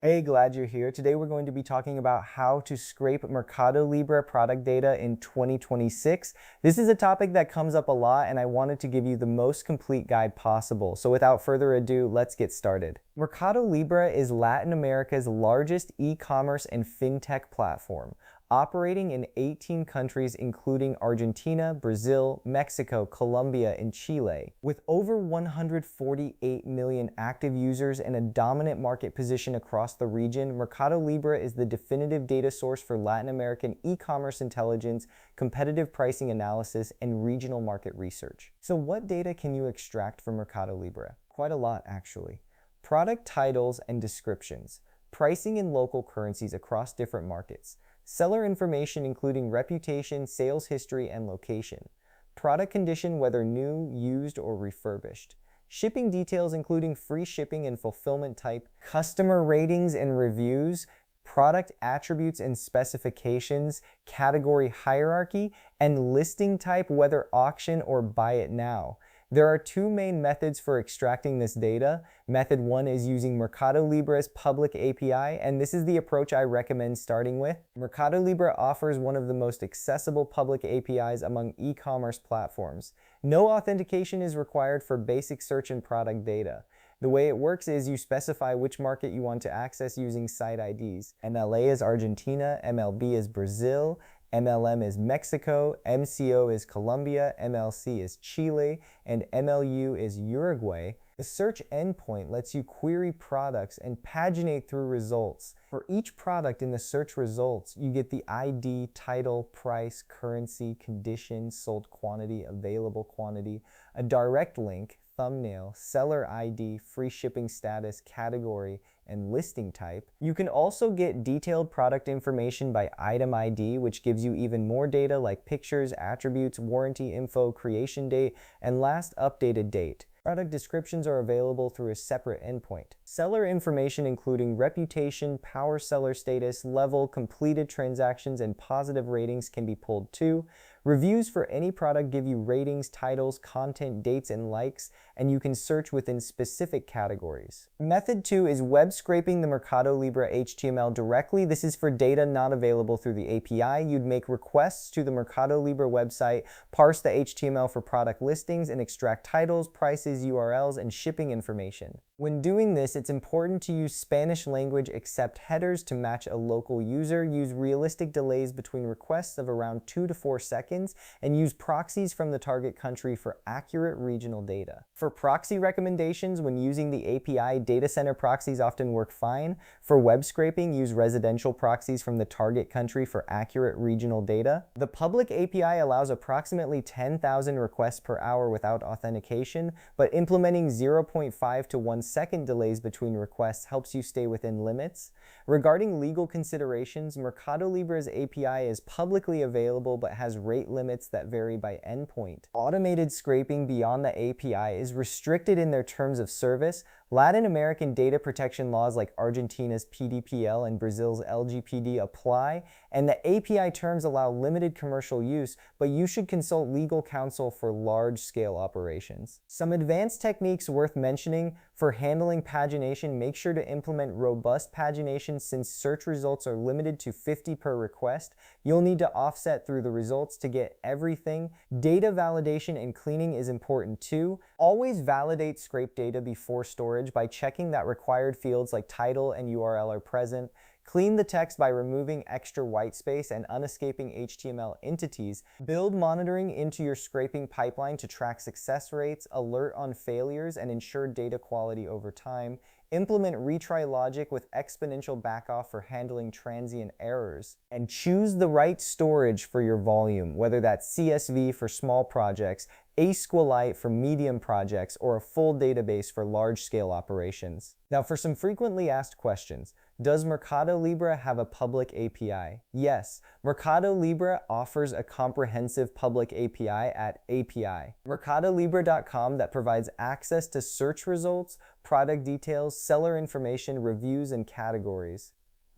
Hey, glad you're here. Today we're going to be talking about how to scrape MercadoLibre product data in 2026. This is a topic that comes up a lot and I wanted to give you the most complete guide possible. So without further ado, let's get started. MercadoLibre is Latin America's largest e-commerce and fintech platform, operating in 18 countries including Argentina, Brazil, Mexico, Colombia, and Chile. With over 148 million active users and a dominant market position across the region, MercadoLibre is the definitive data source for Latin American e-commerce intelligence, competitive pricing analysis, and regional market research. So what data can you extract from MercadoLibre? Quite a lot, actually. Product titles and descriptions, pricing in local currencies across different markets, seller information including reputation, sales history, and location, product condition whether new, used, or refurbished, shipping details including free shipping and fulfillment type, customer ratings and reviews, product attributes and specifications, category hierarchy, and listing type whether auction or buy it now. There are two main methods for extracting this data. Method one is using MercadoLibre's public API, and this is the approach I recommend starting with. MercadoLibre offers one of the most accessible public APIs among e-commerce platforms. No authentication is required for basic search and product data. The way it works is you specify which market you want to access using site IDs. MLA is Argentina, MLB is Brazil, MLM is Mexico, MCO is Colombia, MLC is Chile, and MLU is Uruguay. The search endpoint lets you query products and paginate through results. For each product in the search results, you get the ID, title, price, currency, condition, sold quantity, available quantity, a direct link, thumbnail, seller ID, free shipping status, category, and listing type. You can also get detailed product information by item ID, which gives you even more data like pictures, attributes, warranty info, creation date, and last updated date. Product descriptions are available through a separate endpoint. Seller information including reputation, power seller status, level, completed transactions, and positive ratings can be pulled too. Reviews for any product give you ratings, titles, content, dates, and likes, and you can search within specific categories. Method 2 is web scraping the MercadoLibre HTML directly. This is for data not available through the API. You'd make requests to the MercadoLibre website, parse the HTML for product listings, and extract titles, prices, URLs, and shipping information. When doing this, it's important to use Spanish language accept headers to match a local user, use realistic delays between requests of around 2 to 4 seconds, and use proxies from the target country for accurate regional data. For proxy recommendations, when using the API, data center proxies often work fine. For web scraping, use residential proxies from the target country for accurate regional data. The public API allows approximately 10,000 requests per hour without authentication, but implementing 0.5 to 1 second delays between requests helps you stay within limits. Regarding legal considerations, MercadoLibre's API is publicly available but has rate limits that vary by endpoint. Automated scraping beyond the API is restricted in their terms of service. Latin American data protection laws like Argentina's PDPL and Brazil's LGPD apply, and the API terms allow limited commercial use, but you should consult legal counsel for large-scale operations. Some advanced techniques worth mentioning for handling pagination: make sure to implement robust pagination since search results are limited to 50 per request. You'll need to offset through the results to get everything. Data validation and cleaning is important too. Always validate scraped data before storage by checking that required fields like title and URL are present. Clean the text by removing extra white space and unescaping HTML entities. Build monitoring into your scraping pipeline to track success rates, alert on failures, and ensure data quality over time. Implement retry logic with exponential backoff for handling transient errors. And choose the right storage for your volume, whether that's CSV for small projects, SQLite for medium projects, or a full database for large-scale operations. Now for some frequently asked questions. Does MercadoLibre have a public API? Yes, MercadoLibre offers a comprehensive public API at API. MercadoLibre.com that provides access to search results, product details, seller information, reviews, and categories.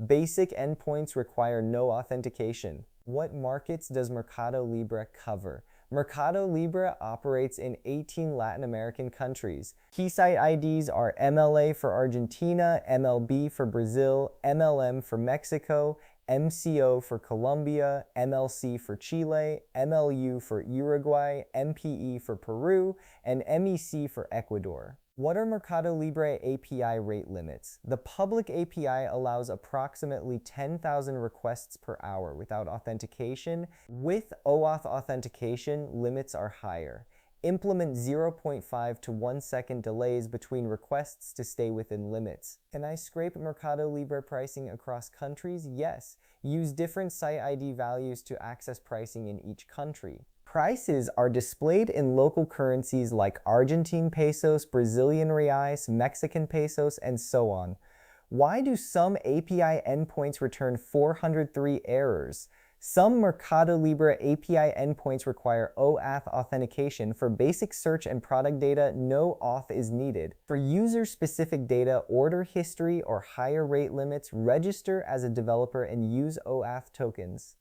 Basic endpoints require no authentication. What markets does MercadoLibre cover? MercadoLibre operates in 18 Latin American countries. Key site IDs are MLA for Argentina, MLB for Brazil, MLM for Mexico, MCO for Colombia, MLC for Chile, MLU for Uruguay, MPE for Peru, and MEC for Ecuador. What are MercadoLibre API rate limits? The public API allows approximately 10,000 requests per hour without authentication. With OAuth authentication, limits are higher. Implement 0.5 to 1 second delays between requests to stay within limits. Can I scrape MercadoLibre pricing across countries? Yes. Use different site ID values to access pricing in each country. Prices are displayed in local currencies like Argentine pesos, Brazilian reais, Mexican pesos, and so on. Why do some API endpoints return 403 errors? Some MercadoLibre API endpoints require OAuth authentication. For basic search and product data, no auth is needed. For user-specific data, order history, or higher rate limits, register as a developer and use OAuth tokens.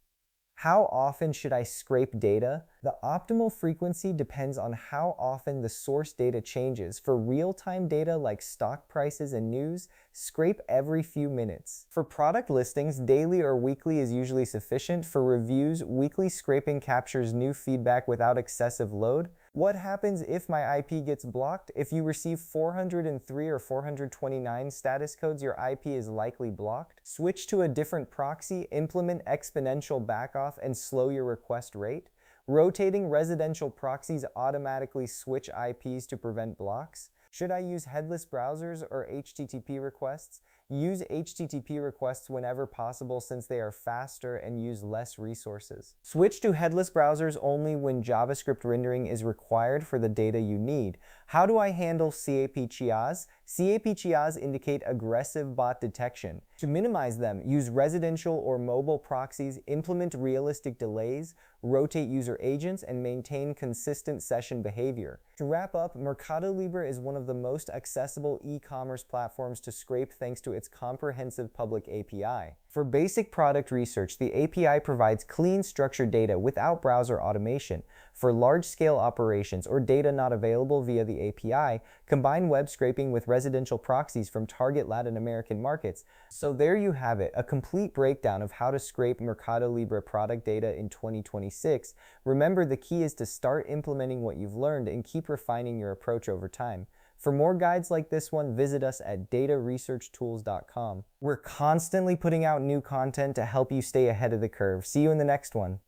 How often should I scrape data? The optimal frequency depends on how often the source data changes. For real-time data like stock prices and news, scrape every few minutes. For product listings, daily or weekly is usually sufficient. For reviews, weekly scraping captures new feedback without excessive load. What happens if my IP gets blocked? If you receive 403 or 429 status codes, your IP is likely blocked. Switch to a different proxy, implement exponential backoff, and slow your request rate. Rotating residential proxies automatically switch IPs to prevent blocks. Should I use headless browsers or HTTP requests? Use HTTP requests whenever possible since they are faster and use less resources. Switch to headless browsers only when JavaScript rendering is required for the data you need. How do I handle CAPTCHAs? CAPTCHAs indicate aggressive bot detection. To minimize them, use residential or mobile proxies, implement realistic delays, rotate user agents, and maintain consistent session behavior. To wrap up, MercadoLibre is one of the most accessible e-commerce platforms to scrape thanks to its comprehensive public API. For basic product research, the API provides clean, structured data without browser automation. For large-scale operations or data not available via the API, combine web scraping with residential proxies from target Latin American markets. So there you have it, a complete breakdown of how to scrape MercadoLibre product data in 2026. Remember, the key is to start implementing what you've learned and keep refining your approach over time. For more guides like this one, visit us at dataresearchtools.com. We're constantly putting out new content to help you stay ahead of the curve. See you in the next one.